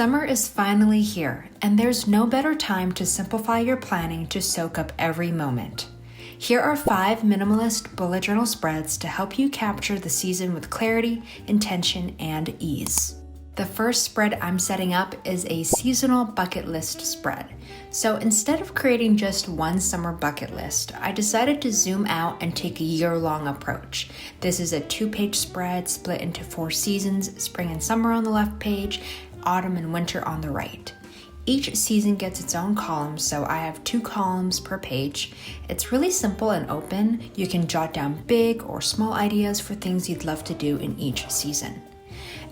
Summer is finally here, and there's no better time to simplify your planning to soak up every moment. Here are 5 minimalist bullet journal spreads to help you capture the season with clarity, intention, and ease. The first spread I'm setting up is a seasonal bucket list spread. So instead of creating just one summer bucket list, I decided to zoom out and take a year-long approach. This is a 2-page spread split into 4 seasons, spring and summer on the left page, autumn and winter on the right. Each season gets its own column, so I have 2 columns per page. It's really simple and open. You can jot down big or small ideas for things you'd love to do in each season.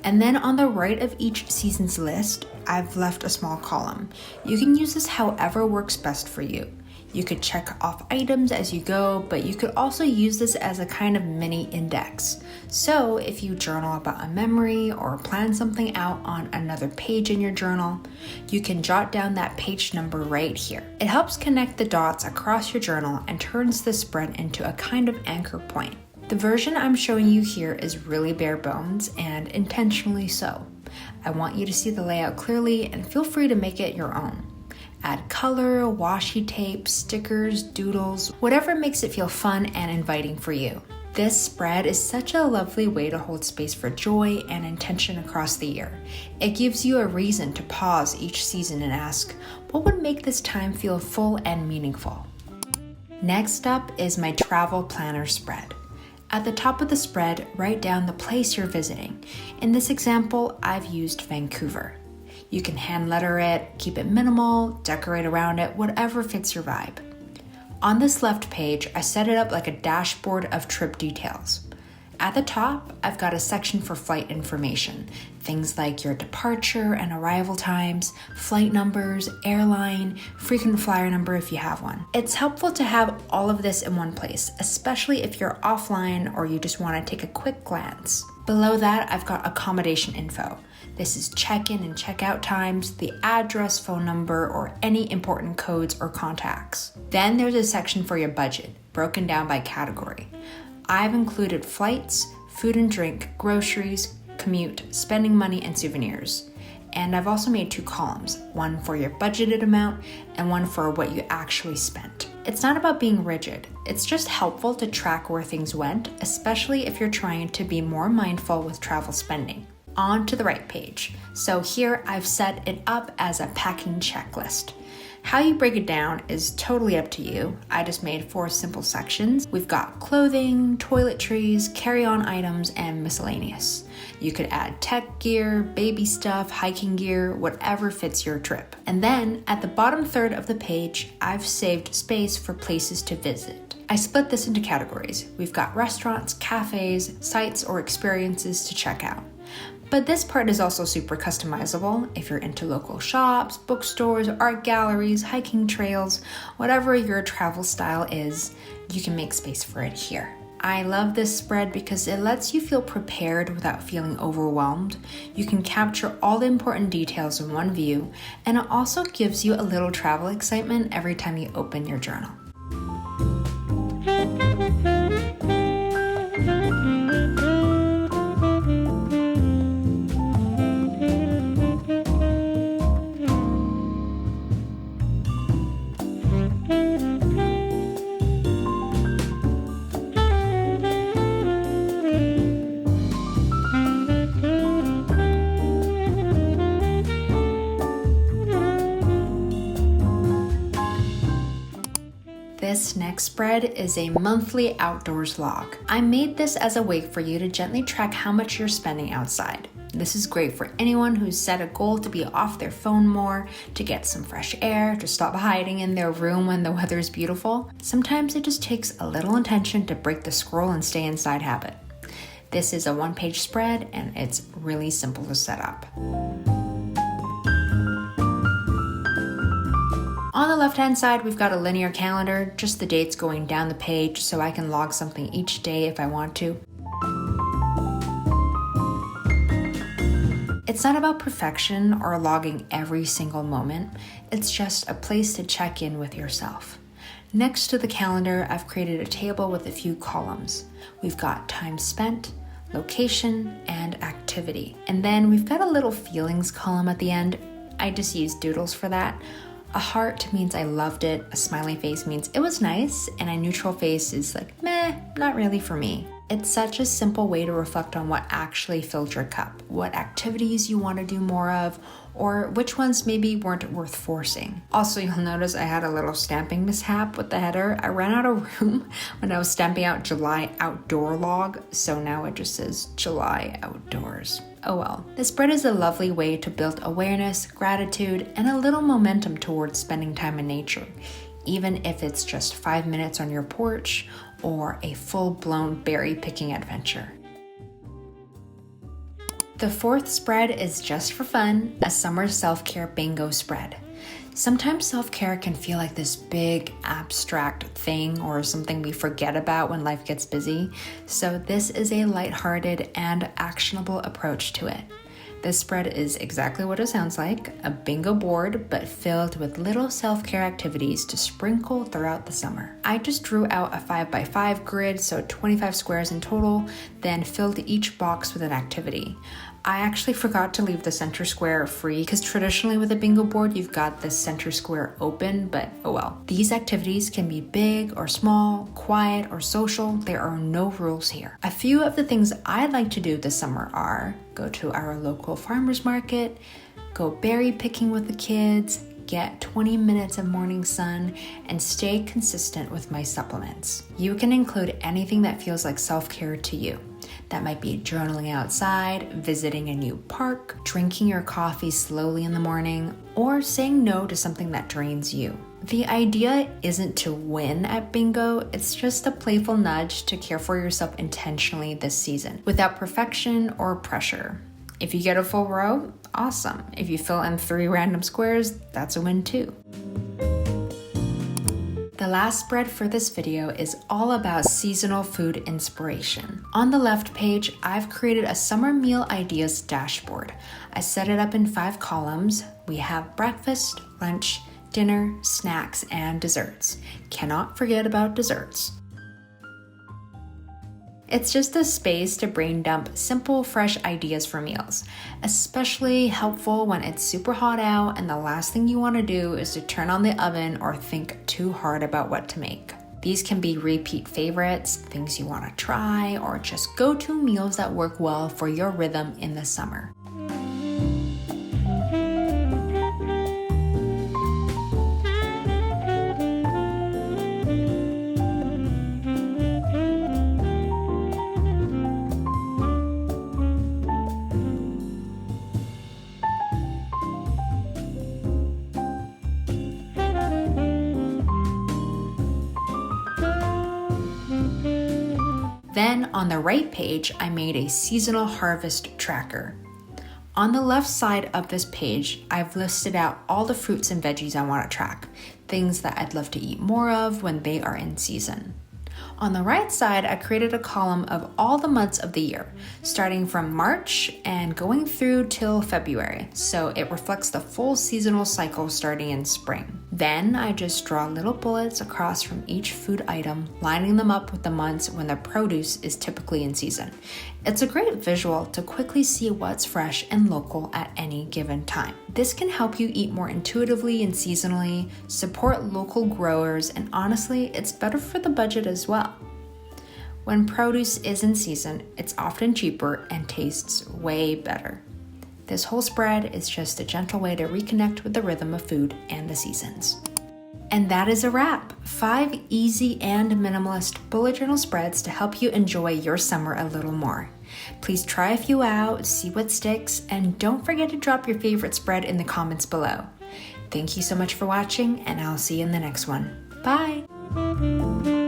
And then on the right of each season's list, I've left a small column. You can use this however works best for you. You could check off items as you go, but you could also use this as a kind of mini index. So if you journal about a memory or plan something out on another page in your journal, you can jot down that page number right here. It helps connect the dots across your journal and turns the spread into a kind of anchor point. The version I'm showing you here is really bare bones and intentionally so. I want you to see the layout clearly and feel free to make it your own. Add color, washi tape, stickers, doodles, whatever makes it feel fun and inviting for you. This spread is such a lovely way to hold space for joy and intention across the year. It gives you a reason to pause each season and ask, what would make this time feel full and meaningful? Next up is my travel planner spread. At the top of the spread, write down the place you're visiting. In this example, I've used Vancouver. You can hand letter it, keep it minimal, decorate around it, whatever fits your vibe. On this left page, I set it up like a dashboard of trip details. At the top, I've got a section for flight information, things like your departure and arrival times, flight numbers, airline, frequent flyer number if you have one. It's helpful to have all of this in one place, especially if you're offline or you just want to take a quick glance. Below that, I've got accommodation info. This is check-in and check-out times, the address, phone number, or any important codes or contacts. Then there's a section for your budget, broken down by category. I've included flights, food and drink, groceries, commute, spending money, and souvenirs. And I've also made 2 columns, one for your budgeted amount and one for what you actually spent. It's not about being rigid. It's just helpful to track where things went, especially if you're trying to be more mindful with travel spending. On to the right page. So here I've set it up as a packing checklist. How you break it down is totally up to you. I just made 4 simple sections. We've got clothing, toiletries, carry-on items, and miscellaneous. You could add tech gear, baby stuff, hiking gear, whatever fits your trip. And then at the bottom third of the page, I've saved space for places to visit. I split this into categories. We've got restaurants, cafes, sites, or experiences to check out. But this part is also super customizable. If you're into local shops, bookstores, art galleries, hiking trails, whatever your travel style is, you can make space for it here. I love this spread because it lets you feel prepared without feeling overwhelmed. You can capture all the important details in one view, and it also gives you a little travel excitement every time you open your journal. This next spread is a monthly outdoors log. I made this as a way for you to gently track how much you're spending outside. This is great for anyone who's set a goal to be off their phone more, to get some fresh air, to stop hiding in their room when the weather is beautiful. Sometimes it just takes a little intention to break the scroll and stay inside habit. This is a 1-page spread and it's really simple to set up. On the left-hand side, we've got a linear calendar, just the dates going down the page so I can log something each day if I want to. It's not about perfection or logging every single moment. It's just a place to check in with yourself. Next to the calendar, I've created a table with a few columns. We've got time spent, location, and activity. And then we've got a little feelings column at the end. I just use doodles for that. A heart means I loved it, a smiley face means it was nice, and a neutral face is like, meh, not really for me. It's such a simple way to reflect on what actually filled your cup, what activities you want to do more of, or which ones maybe weren't worth forcing. Also, you'll notice I had a little stamping mishap with the header. I ran out of room when I was stamping out July outdoor log, so now it just says July outdoors. Oh well. This spread is a lovely way to build awareness, gratitude, and a little momentum towards spending time in nature, even if it's just 5 minutes on your porch or a full-blown berry picking adventure. The fourth spread is just for fun, a summer self-care bingo spread. Sometimes self-care can feel like this big abstract thing or something we forget about when life gets busy, so this is a lighthearted and actionable approach to it. This spread is exactly what it sounds like, a bingo board, but filled with little self-care activities to sprinkle throughout the summer. I just drew out a 5x5 grid, so 25 squares in total, then filled each box with an activity. I actually forgot to leave the center square free because traditionally with a bingo board, you've got the center square open, but oh well. These activities can be big or small, quiet or social. There are no rules here. A few of the things I'd like to do this summer are go to our local farmer's market, go berry picking with the kids, get 20 minutes of morning sun, and stay consistent with my supplements. You can include anything that feels like self-care to you. That might be journaling outside, visiting a new park, drinking your coffee slowly in the morning, or saying no to something that drains you. The idea isn't to win at bingo, it's just a playful nudge to care for yourself intentionally this season, without perfection or pressure. If you get a full row, awesome. If you fill in 3 random squares, that's a win too. The last spread for this video is all about seasonal food inspiration. On the left page, I've created a summer meal ideas dashboard. I set it up in 5 columns. We have breakfast, lunch, dinner, snacks, and desserts. Cannot forget about desserts. It's just a space to brain dump simple, fresh ideas for meals, especially helpful when it's super hot out and the last thing you want to do is to turn on the oven or think too hard about what to make. These can be repeat favorites, things you want to try, or just go-to meals that work well for your rhythm in the summer. Then on the right page, I made a seasonal harvest tracker. On the left side of this page, I've listed out all the fruits and veggies I want to track, things that I'd love to eat more of when they are in season. On the right side, I created a column of all the months of the year, starting from March and going through till February, so it reflects the full seasonal cycle starting in spring. Then I just draw little bullets across from each food item, lining them up with the months when the produce is typically in season. It's a great visual to quickly see what's fresh and local at any given time. This can help you eat more intuitively and seasonally, support local growers, and honestly, it's better for the budget as well. When produce is in season, it's often cheaper and tastes way better. This whole spread is just a gentle way to reconnect with the rhythm of food and the seasons. And that is a wrap. 5 easy and minimalist bullet journal spreads to help you enjoy your summer a little more. Please try a few out, see what sticks, and don't forget to drop your favorite spread in the comments below. Thank you so much for watching, and I'll see you in the next one. Bye!